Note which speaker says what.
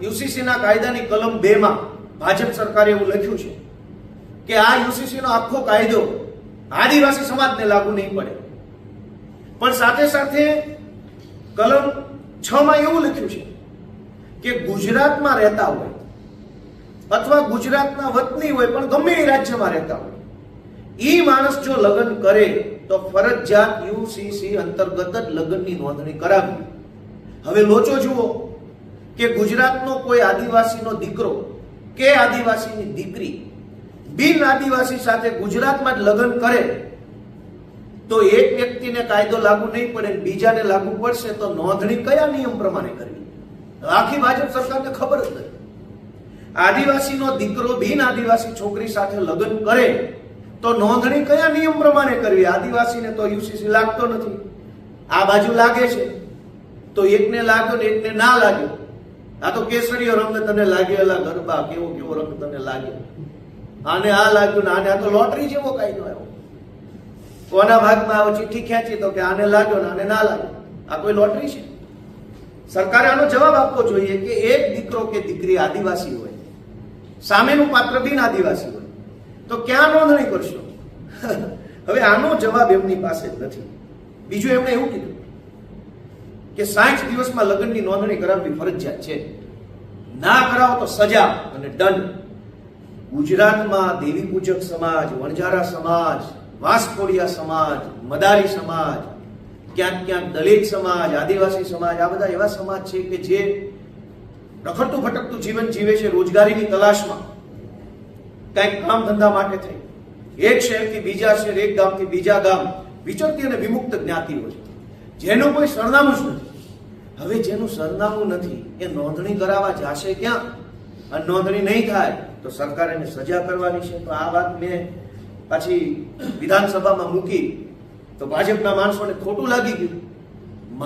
Speaker 1: યુસીસીના કાયદાની કલમ 2 માં ભાજપ સરકારે એવું લખ્યું છે કે આ યુસીસીનો આખો કાયદો આદિવાસી સમાજને લાગુ નહીં પડે, પણ સાથે સાથે કલમ 6 માં એવું લખ્યું છે કે ગુજરાતમાં રહેતા હોય અથવા ગુજરાતના વતની હોય પણ ગમે એ રાજ્યમાં રહેતા હોય ઈ માણસ જો લગ્ન કરે તો ફરજિયાત યુસીસી અંતર્ગત જ લગ્નની નોંધણી કરાવવી. હવે લોચો જુઓ કે ગુજરાતનો કોઈ આદિવાસીનો દીકરો કે આદિવાસીની દીકરી બિન આદિવાસી સાથે ગુજરાતમાં જ લગ્ન કરે તો એક વ્યક્તિને કાયદો લાગુ નહીં પડે, બીજાને લાગુ પડશે તો નોંધણી કયા નિયમ પ્રમાણે કરવી? આખી ભાજપ સરકારને ખબર જ નથી. આદિવાસીનો દીકરો બિન આદિવાસી છોકરી સાથે લગ્ન કરે તો નોંધણી કયા નિયમ પ્રમાણે કરવી? આદિવાસીને તો યુસીસી લાગતો નથી, આ બાજુ લાગે છે તો એકને લાગ્યો ને એકને ના લાગ્યો. આ તો કેસરીયો રંગ તને લાગ્યો, એલા ગરબા કેવો કેવો રંગ તને લાગ્યો, આને આ લાગ્યું ને આને. આ તો લોટરી જેવો કાયદો આવ્યો. કોના ભાગમાં આવો ચિઠ્ઠી ખેંચી તો કે આને લાગ્યો ને આને ના લાગ્યો. આ કોઈ લોટરી છે? સરકારે આનો જવાબ આપવો જોઈએ કે એક દીકરો કે દીકરી આદિવાસી હોય, સામેનું પાત્ર બિન આદિવાસી હોય તો ક્યાં નોંધણી કરશો? હવે આનો જવાબ એમની પાસે નથી. બીજું એમણે એવું કીધું કે 60 દિવસમાં લગ્નની નોંધણી કરાવવી ફરજિયાત છે, ના કરાવો તો સજા અને દંડ. ગુજરાતમાં દેવી પૂજક સમાજ, વણઝારા સમાજ, વાંસકોડિયા સમાજ, મદારી સમાજ, ક્યાંક ક્યાંક દલિત સમાજ, આદિવાસી સમાજ, આ બધા એવા સમાજ છે કે જે રખડતું ભટકતું જીવન જીવે છે, રોજગારીની તલાશમાં, કંઈક કામ ધંધા માટે થઈ એક શહેરથી બીજા શહેર, એક ગામથી બીજા ગામ વિચરતી અને વિમુક્ત જ્ઞાતિઓ છે, જેનું કોઈ સરનામું જ નથી. હવે જેનું સરનામું નથી એ નોંધણી કરાવવા જશે ક્યાં? અને નોંધણી નહીં થાય તો સરકારે એને સજા કરવાની છે. તો આ વાત મેં પાછી વિધાનસભામાં મૂકી તો ભાજપના માણસોને ખોટું લાગી ગયું